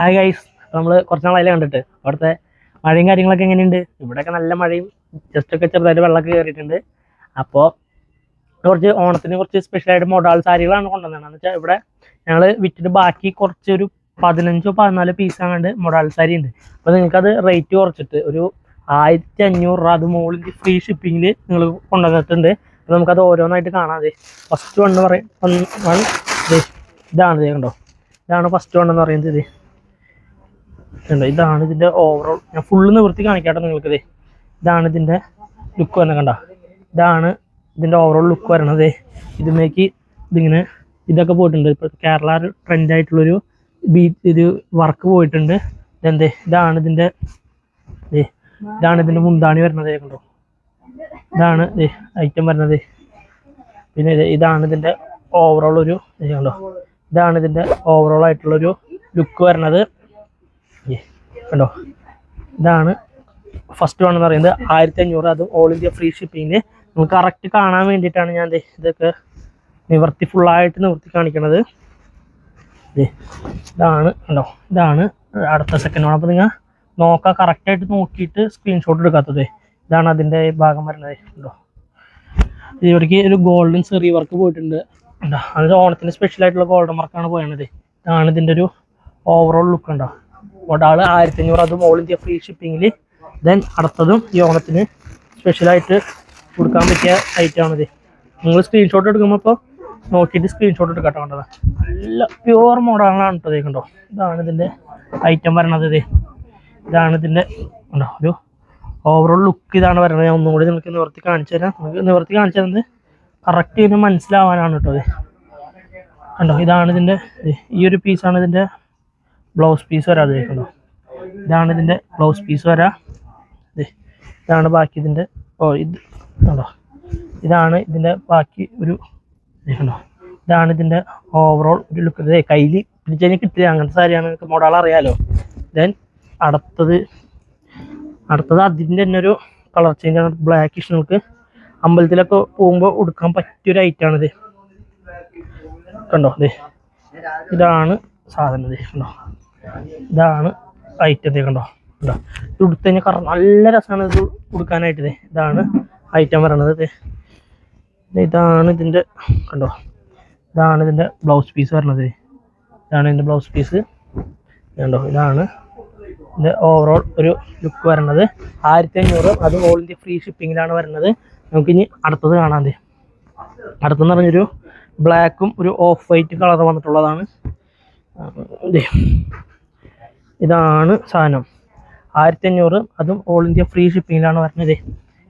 Hi guys, നമ്മൾ കുറച്ച് നാളായാലും കണ്ടിട്ട് അവിടുത്തെ മഴയും കാര്യങ്ങളൊക്കെ എങ്ങനെയുണ്ട്? ഇവിടെയൊക്കെ നല്ല മഴയും ജസ്റ്റ് ഒക്കെ ചെറുതായിട്ട് വെള്ളമൊക്കെ കയറിയിട്ടുണ്ട്. അപ്പോൾ കുറച്ച് ഓണത്തിന് കുറച്ച് സ്പെഷ്യലായിട്ട് മൊഡാൾ സാരികളാണ് കൊണ്ടുവന്നത്. എന്ന് വെച്ചാൽ ഇവിടെ ഞങ്ങൾ വിറ്റിട്ട് ബാക്കി കുറച്ചൊരു 15-14 പീസ് അങ്ങാണ്ട് മൊഡാൾ സാരി ഉണ്ട്. അപ്പോൾ നിങ്ങൾക്കത് റേറ്റ് കുറച്ചിട്ട് ഒരു 1500 രൂപ, അത് മുകളിൽ ഫ്രീ ഷിപ്പിങ്ങിൽ നിങ്ങൾ കൊണ്ടുവന്നിട്ടുണ്ട്. അപ്പോൾ നമുക്കത് ഓരോന്നായിട്ട് കാണാതെ ഫസ്റ്റ് വൺ പറയും ഇതാണ് കണ്ടോ, ഇതാണ് ഫസ്റ്റ് വൺ എന്ന് പറയുന്നത്. ഇതാണ് ഇതിൻ്റെ ഓവറോൾ. ഞാൻ ഫുള്ള് നിവൃത്തി കാണിക്കാട്ടോ നിങ്ങൾക്കിത്. ഇതാണ് ഇതിൻ്റെ ലുക്ക് തന്നെ, കണ്ട. ഇതാണ് ഇതിൻ്റെ ഓവറോൾ ലുക്ക് വരണത്. ഇതിലേക്ക് ഇതിങ്ങനെ ഇതൊക്കെ പോയിട്ടുണ്ട്. ഇപ്പോൾ കേരള ട്രെൻഡ് ആയിട്ടുള്ളൊരു ഇത് വർക്ക് പോയിട്ടുണ്ട്. ഇതാണ് ഇതിൻ്റെ മുന്താണി വരുന്നത്, കണ്ടോ. ഇതാണ് ഐറ്റം വരുന്നത്. പിന്നെ ഇതാണ് ഇതിൻ്റെ ഓവറോൾ ഒരു കണ്ടോ. ഇതാണ് ഇതിൻ്റെ ഓവറോൾ ആയിട്ടുള്ളൊരു ലുക്ക് വരുന്നത്, കണ്ടോ. ഇതാണ് ഫസ്റ്റ് വൺ എന്ന് പറയുന്നത് 1500, അതും ഓൾ ഇന്ത്യ ഫ്രീ ഷിപ്പിങ്ങിന്. നമുക്ക് കറക്റ്റ് കാണാൻ വേണ്ടിയിട്ടാണ് ഞാൻ ഇതൊക്കെ ഫുള്ളായിട്ട് നിവർത്തി കാണിക്കണത്. ഇതാണ് കണ്ടോ, ഇതാണ് അടുത്ത സെക്കൻഡ് വൺ. അപ്പോൾ നിങ്ങൾ നോക്കാം, കറക്റ്റായിട്ട് നോക്കിയിട്ട് സ്ക്രീൻഷോട്ട് എടുക്കാത്തത്. ഇതാണ് അതിൻ്റെ ഭാഗം വരുന്നത്, കണ്ടോ. ഇവിടേക്ക് ഒരു ഗോൾഡൻ സെറി വർക്ക് പോയിട്ടുണ്ട്, കണ്ടോ. അത് ഓണത്തിന് സ്പെഷ്യലായിട്ടുള്ള ഗോൾഡൻ വർക്കാണ് പോയത്. ഇതാണ് ഇതിൻ്റെ ഒരു ഓവറോൾ ലുക്ക്, ഉണ്ടോ. ഒരാൾ 1500, അതും ഓൾ ഇന്ത്യ ഫ്രീ ഷിപ്പിങ്ങിൽ. ദെൻ അടുത്തതും ഈ ഓണത്തിന് സ്പെഷ്യലായിട്ട് കൊടുക്കാൻ പറ്റിയ ഐറ്റമാണിത്. നിങ്ങൾ സ്ക്രീൻഷോട്ട് എടുക്കുമ്പോൾ ഇപ്പോൾ നോക്കിയിട്ട് സ്ക്രീൻഷോട്ട് എടുക്കട്ടോ. കണ്ടത് നല്ല പ്യുവർ മോഡലാണ് കേട്ടോ. കണ്ടോ, ഇതാണ് ഇതിൻ്റെ ഐറ്റം വരണത്. ഇതാണ് ഇതിൻ്റെ കണ്ടോ ഒരു ഓവറോൾ ലുക്ക് ഇതാണ് വരുന്നത്. ഞാൻ ഒന്നും കൂടി നിങ്ങൾക്ക് നിവർത്തി കാണിച്ചു തരാം. നിങ്ങൾക്ക് നിവർത്തി കാണിച്ചു തരുന്നത് കറക്റ്റ് ഇതിന് മനസ്സിലാവാനാണ് കേട്ടോ. കണ്ടോ, ഇതാണ് ഇതിൻ്റെ ഈ ഒരു പീസാണ് ഇതിൻ്റെ ബ്ലൗസ് പീസ് വരാതെ, കണ്ടോ. ഇതാണ് ഇതിൻ്റെ ബ്ലൗസ് പീസ് വരാ. ഇതാണ് ബാക്കി ഇതിൻ്റെ ഇത് കണ്ടോ. ഇതാണ് ഇതിൻ്റെ ബാക്കി ഒരു കണ്ടോ. ഇതാണ് ഇതിൻ്റെ ഓവറോൾ ഒരു ലുക്ക്. കയ്യിൽ പിടിച്ചതിന് കിട്ടില്ല, അങ്ങനത്തെ സാരിയാണ്. നിങ്ങൾക്ക് മോഡൽ അറിയാലോ. ദെൻ അടുത്തത് അതിൻ്റെ തന്നെ ഒരു കളർ ചേഞ്ച് ആണ്. ബ്ലാക്കിഷ് നമുക്ക് അമ്പലത്തിലൊക്കെ പോകുമ്പോൾ ഉടുക്കാൻ പറ്റിയൊരു ഐറ്റമാണിത്, കണ്ടോ. ഇതാണ് സാധനം, കണ്ടോ. ഇതാണ് ഐറ്റം, കണ്ടോ. ഇത് ഉടുത്ത് കഴിഞ്ഞാൽ നല്ല രസമാണ് ഇത് ഉടുക്കാനായിട്ട്. ഇതാണ് ഐറ്റം വരണത്. ഇതാണ് ഇതിൻ്റെ കണ്ടോ. ഇതാണ് ഇതിൻ്റെ ബ്ലൗസ് പീസ് വരണത്. ഇതാണ് ഇതിൻ്റെ ബ്ലൗസ് പീസ്, കണ്ടോ. ഇതാണ് ഇതിൻ്റെ ഓവറോൾ ഒരു ലുക്ക് വരണത്. 1500, അത് ഓൾ ഇന്ത്യ ഫ്രീ ഷിപ്പിങ്ങിലാണ് വരുന്നത്. നമുക്കിനി അടുത്തത് കാണാൻ. അടുത്തെന്ന് പറഞ്ഞൊരു ബ്ലാക്കും ഒരു ഓഫ് വൈറ്റ് കളർ വന്നിട്ടുള്ളതാണ്. ഇതാണ് സാധനം 1500, അതും ഓൾ ഇന്ത്യ ഫ്രീ ഷിപ്പിങ്ങിലാണ് വരുന്നത്.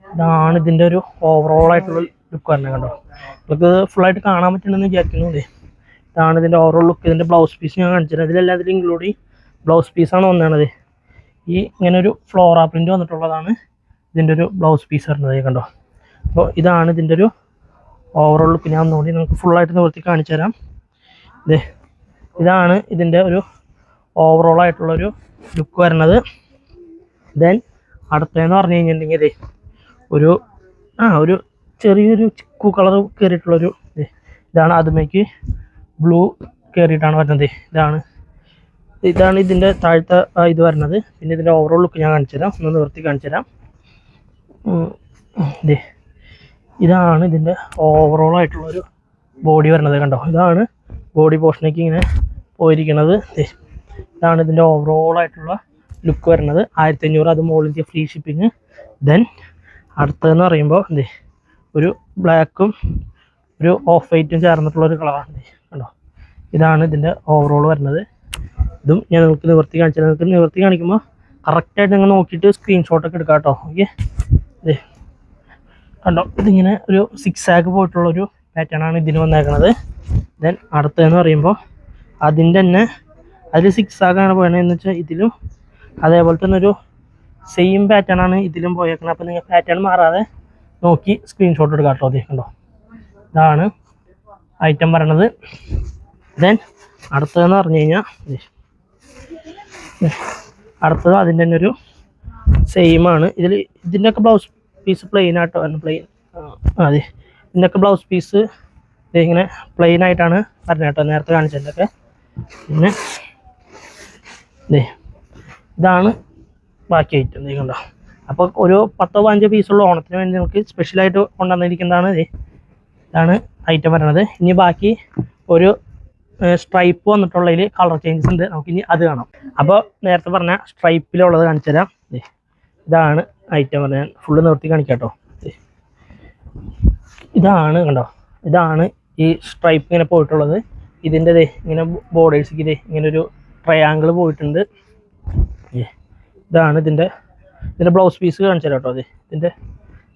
ഇതാണ് ഇതിൻ്റെ ഒരു ഓവറോൾ ആയിട്ടുള്ള ലുക്ക് വരുന്നത്, കണ്ടോ. നമുക്ക് ഫുള്ളായിട്ട് കാണാൻ പറ്റുന്നുണ്ടെന്ന് വിചാരിക്കുന്നു. ഇതാണ് ഇതിൻ്റെ ഓവറോൾ ലുക്ക്. ഇതിൻ്റെ ബ്ലൗസ് പീസ് ഞാൻ കാണിച്ചത്. ഇതിലെല്ലാത്തിലും ഇൻക്ലൂഡ് ബ്ലൗസ് പീസാണ് വന്നത്. ഈ ഇങ്ങനെ ഒരു ഫ്ലോറ പ്രിൻ്റ് വന്നിട്ടുള്ളതാണ് ഇതിൻ്റെ ഒരു ബ്ലൗസ് പീസ് വരുന്നത്, കണ്ടോ. അപ്പോൾ ഇതാണ് ഇതിൻ്റെ ഒരു ഓവറോൾ ലുക്ക്. ഞാൻ ഒന്നുകൂടി നമുക്ക് ഫുള്ളായിട്ട് നിവർത്തി കാണിച്ചു തരാം. ഇതാണ് ഇതിൻ്റെ ഒരു ഓവറോൾ ആയിട്ടുള്ളൊരു ലുക്ക് വരുന്നത്. ദെൻ അടുത്തതെന്ന് പറഞ്ഞു കഴിഞ്ഞിട്ടുണ്ടെങ്കിൽ ഒരു ചെറിയൊരു ചിക്കു കളർ കയറിയിട്ടുള്ളൊരു ഇതാണ്. അതുമേക്ക് ബ്ലൂ കയറിയിട്ടാണ് വരുന്നത്. ഇതാണ് ഇതിൻ്റെ താഴത്തെ ഇത് വരുന്നത്. പിന്നെ ഇതിൻ്റെ ഓവറോൾ ലുക്ക് ഞാൻ കാണിച്ചു തരാം, ഒന്ന് നിവർത്തി കാണിച്ചു തരാം. ഇതാണ് ഇതിൻ്റെ ഓവറോൾ ആയിട്ടുള്ളൊരു ബോഡി വരുന്നത്, കണ്ടോ. ഇതാണ് ബോഡി പോർഷനേക്ക് ഇങ്ങനെ പോയിരിക്കുന്നത്. ഇതാണ് ഇതിൻ്റെ ഓവറോൾ ആയിട്ടുള്ള ലുക്ക് വരുന്നത്. 1500, അത് all India free shipping. Then അടുത്തതെന്ന് പറയുമ്പോൾ ഒരു ബ്ലാക്കും ഒരു ഓഫ് വൈറ്റും ചേർന്നിട്ടുള്ളൊരു കളറാണ്, കണ്ടോ. ഇതാണ് ഇതിൻ്റെ ഓവറോൾ വരുന്നത്. ഇതും ഞാൻ നിങ്ങൾക്ക് നിവർത്തി കാണിച്ചാൽ, നിങ്ങൾക്ക് നിവർത്തി കാണിക്കുമ്പോൾ കറക്റ്റായിട്ട് നിങ്ങൾ നോക്കിയിട്ട് സ്ക്രീൻഷോട്ടൊക്കെ എടുക്കാം കേട്ടോ. ഓക്കെ, കണ്ടോ. ഇതിങ്ങനെ ഒരു 6 ആഗ് പോയിട്ടുള്ളൊരു പാറ്റേൺ ആണ് ഇതിന് വന്നേക്കുന്നത്. ദെൻ അടുത്തതെന്ന് പറയുമ്പോൾ അതിൻ്റെ തന്നെ അതിൽ 6 ആഗാണ് പോയതെന്ന് വെച്ചാൽ ഇതിലും അതേപോലെ തന്നെ ഒരു സെയിം പാറ്റേൺ ആണ് ഇതിലും പോയേക്കുന്നത്. അപ്പോൾ നിങ്ങൾ പാറ്റേൺ മാറാതെ നോക്കി സ്ക്രീൻഷോട്ട് എടുക്കാം കേട്ടോ. കണ്ടോ, ഇതാണ് ഐറ്റം പറയണത്. ദെൻ അടുത്തതെന്ന് പറഞ്ഞു കഴിഞ്ഞാൽ അടുത്തത് അതിൻ്റെ തന്നെ ഒരു സെയിം ആണ്. ഇതിൻ്റെയൊക്കെ ബ്ലൗസ് പീസ് പ്ലെയിൻ ആട്ടോ, പ്ലെയിൻ. അതെ, ഇതിൻ്റെയൊക്കെ ബ്ലൗസ് പീസ് ഇങ്ങനെ പ്ലെയിൻ ആയിട്ടാണ് പറഞ്ഞത് കേട്ടോ, നേരത്തെ കാണിച്ചതിൻ്റെയൊക്കെ. പിന്നെ ഇതാണ് ബാക്കി ഐറ്റം കണ്ടോ. അപ്പോൾ ഒരു 10-15 പീസുള്ള ഓണത്തിന് വേണ്ടി നമുക്ക് സ്പെഷ്യലായിട്ട് കൊണ്ടുവന്നിരിക്കുന്നതാണ് ഇതാണ് ഐറ്റം വരുന്നത്. ഇനി ബാക്കി ഒരു സ്ട്രൈപ്പ് വന്നിട്ടുള്ളതിൽ കളർ ചേഞ്ചസ് ഉണ്ട്, നമുക്കിനി അത് കാണാം. അപ്പോൾ നേരത്തെ പറഞ്ഞ സ്ട്രൈപ്പിലുള്ളത് കാണിച്ചു തരാം. ഇതാണ് ഐറ്റം പറഞ്ഞാൽ ഫുള്ള് നിർത്തി കാണിക്കാം കേട്ടോ. ഇതാണ് കണ്ടോ, ഇതാണ് ഈ സ്ട്രൈപ്പ് ഇങ്ങനെ പോയിട്ടുള്ളത്. ഇതിൻ്റെ ഇങ്ങനെ ബോർഡേഴ്സിക്ക് ഇങ്ങനെ ഒരു ട്രയാങ്കിൾ പോയിട്ടുണ്ട്. ഇതാണ് ഇതിൻ്റെ ബ്ലൗസ് പീസ് കാണിച്ചു തരാം കേട്ടോ.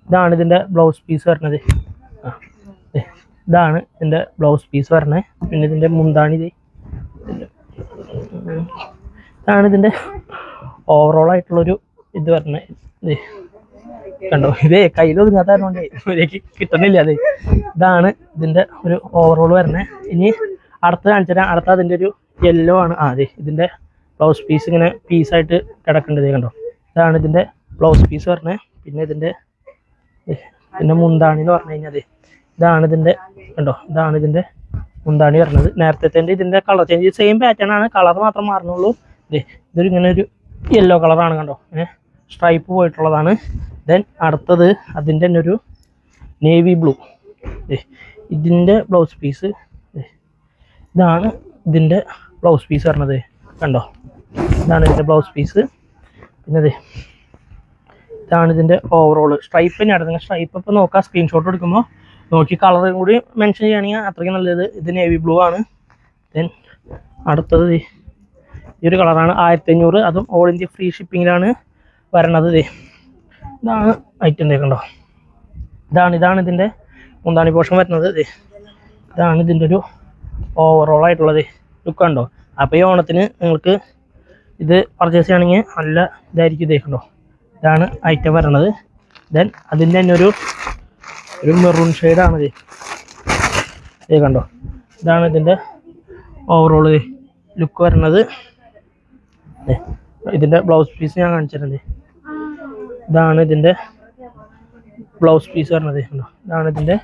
ഇതാണ് ഇതിൻ്റെ ബ്ലൗസ് പീസ് വരുന്നത്. ഇതാണ് ഇതിൻ്റെ ബ്ലൗസ് പീസ് വരുന്നത്. പിന്നെ ഇതിൻ്റെ മുന്താണി ഇതാണ് ഇതിൻ്റെ ഓവറോൾ ആയിട്ടുള്ളൊരു ഇത് വരുന്നത്. കണ്ടോ, കയ്യിൽ ഒതുങ്ങാത്തതുകൊണ്ട് ഇവരേക്ക് കിട്ടുന്നില്ല. ഇതാണ് ഇതിൻ്റെ ഒരു ഓവറോൾ വരുന്നത്. ഇനി അടുത്ത് കാണിച്ചു തരാം. അടുത്ത അതിൻ്റെ ഒരു യെല്ലോ ആണ്. ഇതിൻ്റെ ബ്ലൗസ് പീസ് ഇങ്ങനെ പീസായിട്ട് കിടക്കേണ്ടത് കണ്ടോ. ഇതാണ് ഇതിൻ്റെ ബ്ലൗസ് പീസ് പറഞ്ഞത്. പിന്നെ ഇതിൻ്റെ മുന്താണി എന്ന് പറഞ്ഞു കഴിഞ്ഞാൽ ഇതാണ് ഇതിൻ്റെ കണ്ടോ, ഇതാണ് ഇതിൻ്റെ മുന്താണി പറഞ്ഞത്. നേരത്തെ ഇതിൻ്റെ കളർ ചേഞ്ച് സെയിം പാറ്റേൺ ആണ്, കളർ മാത്രം മാറുന്നുള്ളൂ. ഇതൊരു ഇങ്ങനെ ഒരു യെല്ലോ കളറാണ് കണ്ടോ, സ്ട്രൈപ്പ് പോയിട്ടുള്ളതാണ്. ദെൻ അടുത്തത് അതിൻ്റെ തന്നെ ഒരു നേവി ബ്ലൂ. ഇതിൻ്റെ ബ്ലൗസ് പീസ് ഇതാണ് ഇതിൻ്റെ ബ്ലൗസ് പീസ് പറഞ്ഞത് കണ്ടോ. ഇതാണ് ഇതിൻ്റെ ബ്ലൗസ് പീസ്. പിന്നെ ഇതാണ് ഇതിൻ്റെ ഓവറോൾ സ്ട്രൈപ്പ് തന്നെയാണ്. നിങ്ങൾ സ്ട്രൈപ്പ് ഇപ്പോൾ നോക്കാം, സ്ക്രീൻഷോട്ട് എടുക്കുമ്പോൾ നോക്കി കളറും കൂടി മെൻഷൻ ചെയ്യുകയാണെങ്കിൽ അത്രയ്ക്ക് നല്ലത്. ഇത് നേവി ബ്ലൂ ആണ്. ദെൻ അടുത്തത് ഈ ഒരു കളറാണ് 1500, അതും ഓൾ ഇന്ത്യ ഫ്രീ ഷിപ്പിങ്ങിലാണ് വരണത്. ഇതാണ് ഐറ്റം കണ്ടോ. ഇതാണ് ഇതിൻ്റെ മുന്താണി പോർഷൻ വരുന്നത്. ഇതാണ് ഇതിൻ്റെ ഒരു ഓവറോൾ ആയിട്ടുള്ളത് ലുക്ക് കണ്ടോ. അപ്പോൾ ഈ ഓണത്തിന് നിങ്ങൾക്ക് ഇത് പർച്ചേസ് ചെയ്യുകയാണെങ്കിൽ നല്ല ഇതായിരിക്കും. കണ്ടോ, ഇതാണ് ഐറ്റം വരണത്. ദെൻ അതിൻ്റെ തന്നെ ഒരു മെറൂൺ ഷെയ്ഡാണ് കണ്ടോ. ഇതാണ് ഇതിൻ്റെ ഓവറോൾ ലുക്ക് വരുന്നത്. ഇതിൻ്റെ ബ്ലൗസ് പീസ് ഞാൻ കാണിച്ചിട്ടുണ്ട്. ഇതാണ് ഇതിൻ്റെ ബ്ലൗസ് പീസ് വരുന്നത് കണ്ടോ. ഇതാണ് ഇതിൻ്റെ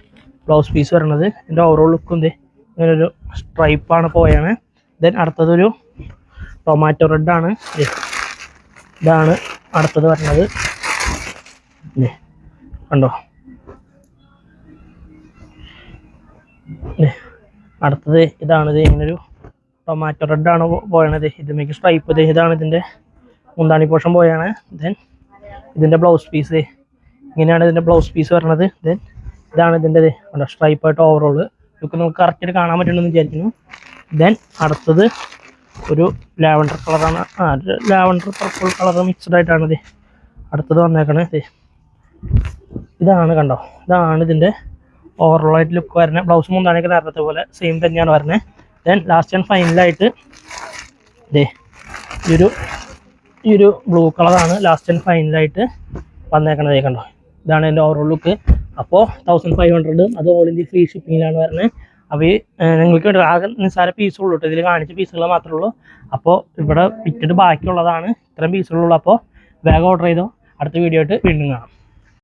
ബ്ലൗസ് പീസ് വരുന്നത്. ഇതിൻ്റെ ഓവറോൾ ലുക്കും ഇങ്ങനൊരു സ്ട്രൈപ്പാണ് പോയാണ്. ദെൻ അടുത്തതൊരു ടൊമാറ്റോ റെഡാണ്. ഇതാണ് അടുത്തത് വരുന്നത് കണ്ടോ. അടുത്തത് ഇതാണിത്, ഇങ്ങനൊരു ടൊമാറ്റോ റെഡാണ് പോയണത്. ഇതിലേക്ക് സ്ട്രൈപ്പ് ഇതാണ് ഇതിൻ്റെ മുന്താണി പോർഷൻ പോയാണ്. ദെൻ ഇതിൻ്റെ ബ്ലൗസ് പീസ് ഇങ്ങനെയാണ് ഇതിൻ്റെ ബ്ലൗസ് പീസ് വരുന്നത്. ദെൻ ഇതാണ് ഇതിൻ്റെ കണ്ടോ സ്ട്രൈപ്പായിട്ട് ഓവറോൾ ലുക്ക് നമുക്ക് കറക്റ്റായിട്ട് കാണാൻ പറ്റുമെന്ന് വിചാരിക്കുന്നു. ദെൻ അടുത്തത് ഒരു ലാവൻഡർ കളറാണ്. ലാവൻഡർ പർപ്പിൾ കളർ മിക്സ്ഡ് ആയിട്ടാണ് അടുത്തത് വന്നേക്കണത്. ഇതാണ് കണ്ടോ, ഇതാണ് ഇതിൻ്റെ ഓവറോൾ ആയിട്ട് ലുക്ക് വരുന്നത്. ബ്ലൗസ് മുന്താണിയൊക്കെ നേരത്തെ പോലെ സെയിം തന്നെയാണ് വരുന്നത്. ദെൻ ലാസ്റ്റ് ആൻഡ് ഫൈനലായിട്ട് ഈ ഒരു ബ്ലൂ കളറാണ് ലാസ്റ്റ് ആൻഡ് ഫൈനലായിട്ട് വന്നേക്കണത് കണ്ടോ. ഇതാണ് എൻ്റെ ഓവറോൾ ലുക്ക്. അപ്പോൾ 1500, അത് ഓൾ ഇന്ത്യ ഫ്രീ ഷിപ്പിങ്ങിലാണ് വരുന്നത്. അപ്പോൾ നിങ്ങൾക്ക് ആകെ നിസ്സാര പീസുള്ളൂ കേട്ടോ, ഇതിൽ കാണിച്ച പീസുകൾ മാത്രമേ ഉള്ളൂ. അപ്പോൾ ഇവിടെ വിറ്റിട്ട് ബാക്കിയുള്ളതാണ് ഇത്രയും പീസുകളുള്ളൂ. അപ്പോൾ വേഗം ഓർഡർ ചെയ്തോ. അടുത്ത വീഡിയോ ആയിട്ട് വീണ്ടും കാണാം.